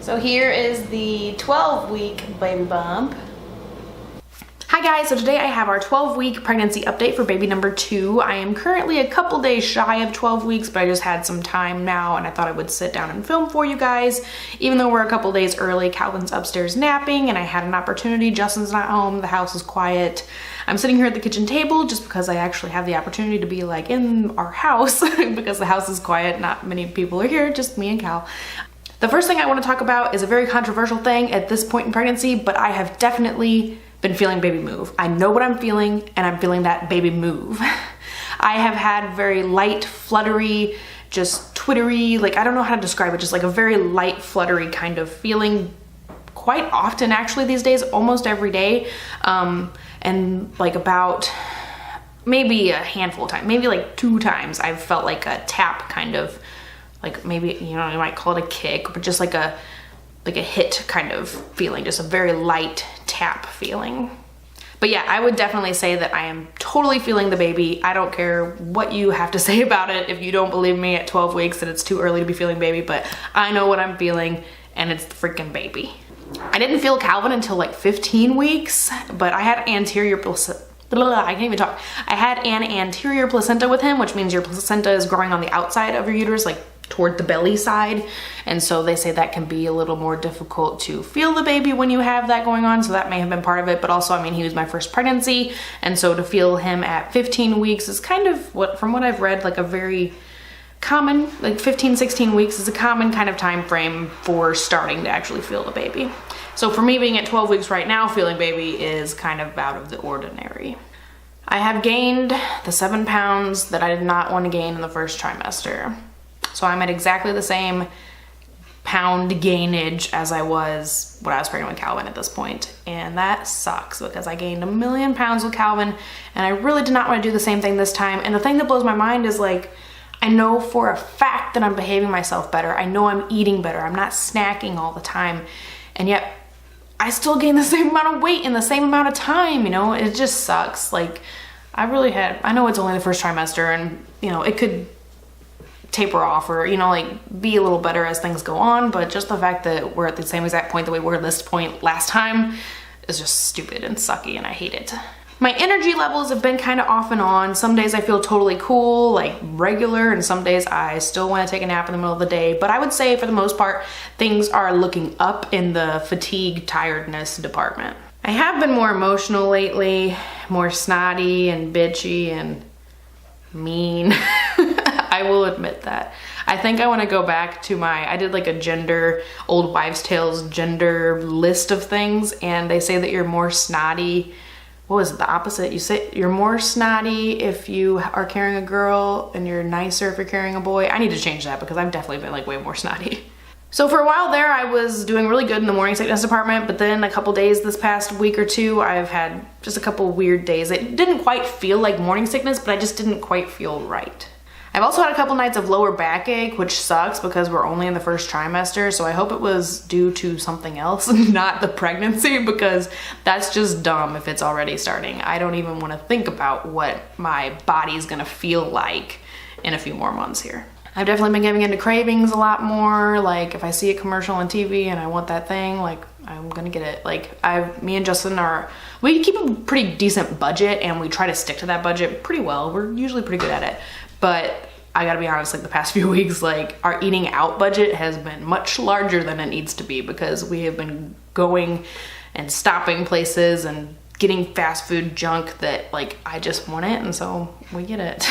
So here is the 12-week baby bump. Hi guys, so today I have our 12-week pregnancy update for baby number 2. I am currently a couple days shy of 12 weeks, but I just had some time now and I thought I would sit down and film for you guys. Even though we're a couple days early, Calvin's upstairs napping and I had an opportunity. Justin's not home, the house is quiet. I'm sitting here at the kitchen table just because I actually have the opportunity to be like in our house because the house is quiet, not many people are here, just me and Cal. The first thing I want to talk about is a very controversial thing at this point in pregnancy, but I have definitely been feeling baby move. I know what I'm feeling and I'm feeling that baby move. I have had very light, fluttery, just twittery, like I don't know how to describe it, just like a very light, fluttery kind of feeling quite often actually these days, almost every day. And like about maybe a handful of times, maybe like 2 times I've felt like a tap kind of, like maybe, you know, you might call it a kick, but just like a hit kind of feeling, just a very light tap feeling. But yeah, I would definitely say that I am totally feeling the baby. I don't care what you have to say about it. If you don't believe me at 12 weeks that it's too early to be feeling baby, but I know what I'm feeling and it's the freaking baby. I didn't feel Calvin until like 15 weeks, but I had anterior placenta. I can't even talk. I had an anterior placenta with him, which means your placenta is growing on the outside of your uterus, like toward the belly side. And so they say that can be a little more difficult to feel the baby when you have that going on. So that may have been part of it. But also, I mean, he was my first pregnancy. And so to feel him at 15 weeks is kind of from what I've read, like a very common, like 15, 16 weeks is a common kind of time frame for starting to actually feel the baby. So for me being at 12 weeks right now, feeling baby is kind of out of the ordinary. I have gained the 7 pounds that I did not want to gain in the first trimester. So I'm at exactly the same pound gainage as I was when I was pregnant with Calvin at this point. And that sucks because I gained 1,000,000 pounds with Calvin and I really did not want to do the same thing this time. And the thing that blows my mind is like, I know for a fact that I'm behaving myself better. I know I'm eating better. I'm not snacking all the time. And yet I still gain the same amount of weight in the same amount of time, you know? It just sucks. Like I know it's only the first trimester and you know, it could taper off or, you know, like be a little better as things go on, but just the fact that we're at the same exact point that we were at this point last time is just stupid and sucky and I hate it. My energy levels have been kind of off and on. Some days I feel totally cool, like regular, and some days I still want to take a nap in the middle of the day, but I would say for the most part, things are looking up in the fatigue, tiredness department. I have been more emotional lately, more snotty and bitchy and mean. I will admit that. I think I want to go back to I did like a old wives' tales gender list of things, and they say that you're more snotty. What was it, the opposite? You say you're more snotty if you are carrying a girl and you're nicer if you're carrying a boy. I need to change that because I've definitely been like way more snotty. So for a while there, I was doing really good in the morning sickness department, but then a couple days this past week or two, I've had just a couple weird days. It didn't quite feel like morning sickness, but I just didn't quite feel right. I've also had a couple nights of lower backache, which sucks because we're only in the first trimester, so I hope it was due to something else, not the pregnancy, because that's just dumb if it's already starting. I don't even want to think about what my body's gonna feel like in a few more months here. I've definitely been getting into cravings a lot more. Like if I see a commercial on TV and I want that thing, like I'm gonna get it. Like me and Justin we keep a pretty decent budget and we try to stick to that budget pretty well. We're usually pretty good at it. But I gotta be honest, like the past few weeks, like our eating out budget has been much larger than it needs to be because we have been going and stopping places and getting fast food junk that like I just want it, and so we get it.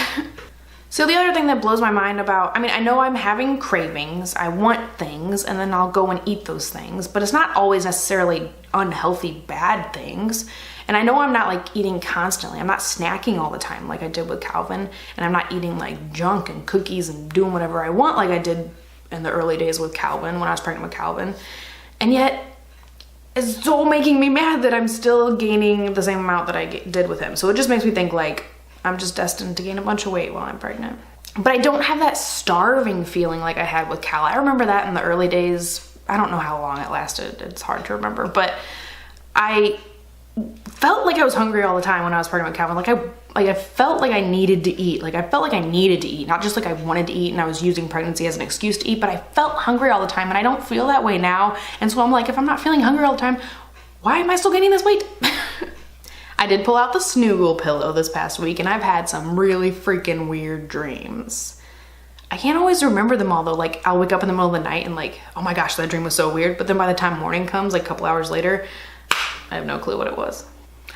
So the other thing that blows my mind about, I mean, I know I'm having cravings, I want things, and then I'll go and eat those things, but it's not always necessarily unhealthy, bad things. And I know I'm not like eating constantly. I'm not snacking all the time like I did with Calvin, and I'm not eating like junk and cookies and doing whatever I want like I did in the early days with Calvin when I was pregnant with Calvin. And yet it's still making me mad that I'm still gaining the same amount that I did with him. So it just makes me think like I'm just destined to gain a bunch of weight while I'm pregnant. But I don't have that starving feeling like I had with Cal. I remember that in the early days. I don't know how long it lasted. It's hard to remember, but I felt like I was hungry all the time when I was pregnant with Calvin. I felt like I needed to eat. Like I felt like I needed to eat, not just like I wanted to eat and I was using pregnancy as an excuse to eat, but I felt hungry all the time, and I don't feel that way now. And so I'm like, if I'm not feeling hungry all the time, why am I still gaining this weight? I did pull out the Snuggle pillow this past week, and I've had some really freaking weird dreams. I can't always remember them all though. Like I'll wake up in the middle of the night and like, oh my gosh, that dream was so weird. But then by the time morning comes, like a couple hours later, I have no clue what it was.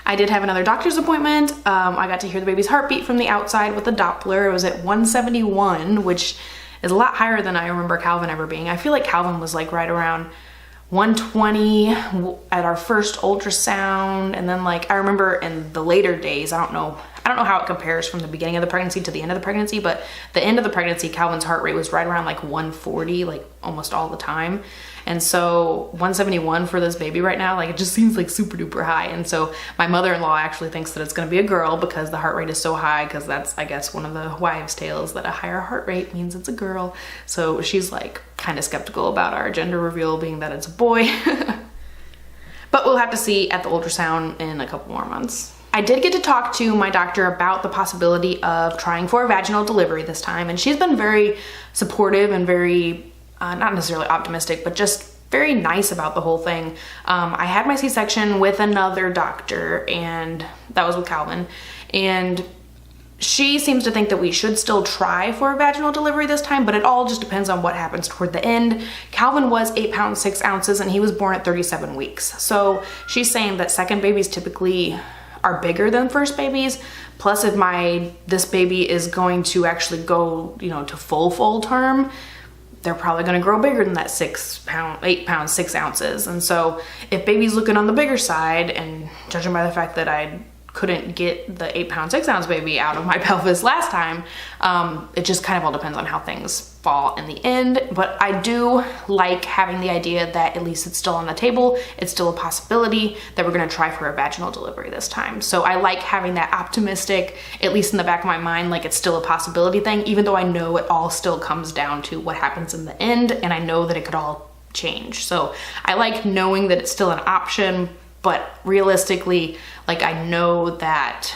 I did have another doctor's appointment. I got to hear the baby's heartbeat from the outside with the Doppler. It was at 171, which is a lot higher than I remember Calvin ever being. I feel like Calvin was like right around 120 at our first ultrasound. And then like, I remember in the later days, I don't know how it compares from the beginning of the pregnancy to the end of the pregnancy, but the end of the pregnancy, Calvin's heart rate was right around like 140, like almost all the time. And so 171 for this baby right now, like it just seems like super duper high. And so my mother-in-law actually thinks that it's gonna be a girl because the heart rate is so high, because that's, I guess, one of the wives' tales that a higher heart rate means it's a girl. So she's like kind of skeptical about our gender reveal being that it's a boy. But we'll have to see at the ultrasound in a couple more months. I did get to talk to my doctor about the possibility of trying for a vaginal delivery this time, and she's been very supportive and very, not necessarily optimistic, but just very nice about the whole thing. I had my C-section with another doctor, and that was with Calvin, and she seems to think that we should still try for a vaginal delivery this time, but it all just depends on what happens toward the end. Calvin was 8 pounds 6 ounces, and he was born at 37 weeks. So she's saying that second babies typically are bigger than first babies. Plus, if this baby is going to actually go, you know, to full term, they're probably going to grow bigger than that 8 pounds 6 ounces. And so if baby's looking on the bigger side, and judging by the fact that I couldn't get the 8 pound 6 ounce baby out of my pelvis last time, it just kind of all depends on how things fall in the end. But I do like having the idea that at least it's still on the table. It's still a possibility that we're gonna try for a vaginal delivery this time. So I like having that optimistic, at least in the back of my mind, like it's still a possibility thing, even though I know it all still comes down to what happens in the end, and I know that it could all change. So I like knowing that it's still an option, but realistically, like I know that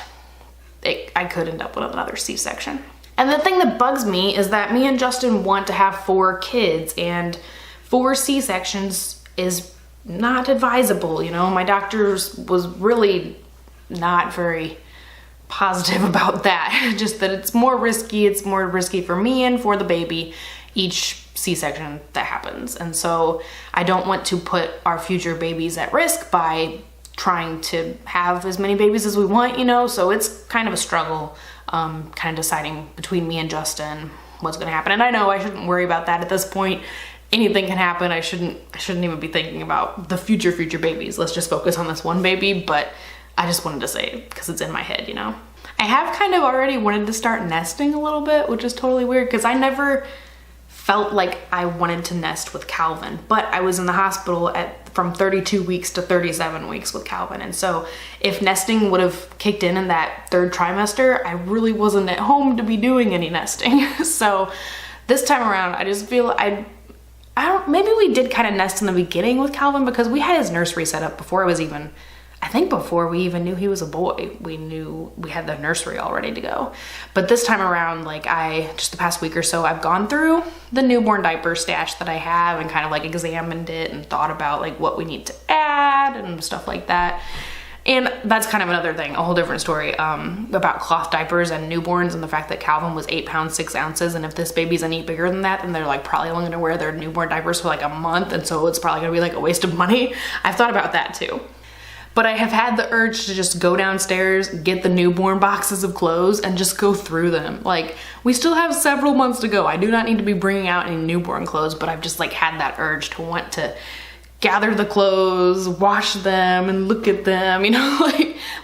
I could end up with another C-section. And the thing that bugs me is that me and Justin want to have 4 kids, and 4 C-sections is not advisable. You know, my doctor was really not very positive about that. Just that it's more risky for me and for the baby each C-section that happens. And so I don't want to put our future babies at risk by trying to have as many babies as we want, you know? So it's kind of a struggle, kind of deciding between me and Justin what's gonna happen. And I know I shouldn't worry about that at this point. Anything can happen. I shouldn't even be thinking about the future babies. Let's just focus on this one baby. But I just wanted to say it because it's in my head, you know? I have kind of already wanted to start nesting a little bit, which is totally weird because I never felt like I wanted to nest with Calvin, but I was in the hospital from 32 weeks to 37 weeks with Calvin. And so if nesting would have kicked in that 3rd trimester, I really wasn't at home to be doing any nesting. So this time around, I just feel maybe we did kind of nest in the beginning with Calvin because we had his nursery set up before before we even knew he was a boy. We knew we had the nursery all ready to go. But this time around, like just the past week or so, I've gone through the newborn diaper stash that I have and kind of like examined it and thought about like what we need to add and stuff like that. And that's kind of another thing, a whole different story, about cloth diapers and newborns, and the fact that Calvin was 8 pounds 6 ounces, and if this baby's any bigger than that, then they're like probably only gonna wear their newborn diapers for like a month, and so it's probably gonna be like a waste of money. I've thought about that too. But I have had the urge to just go downstairs, get the newborn boxes of clothes, and just go through them. Like, we still have several months to go. I do not need to be bringing out any newborn clothes, but I've just like had that urge to want to gather the clothes, wash them, and look at them, you know,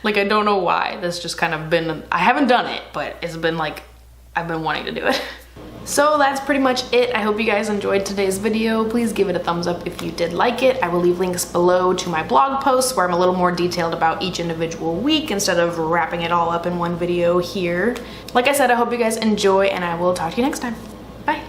like I don't know why. That's just kind of been, I haven't done it, but it's been like, I've been wanting to do it. So that's pretty much it. I hope you guys enjoyed today's video. Please give it a thumbs up if you did like it. I will leave links below to my blog posts where I'm a little more detailed about each individual week instead of wrapping it all up in one video here. Like I said, I hope you guys enjoy, and I will talk to you next time. Bye.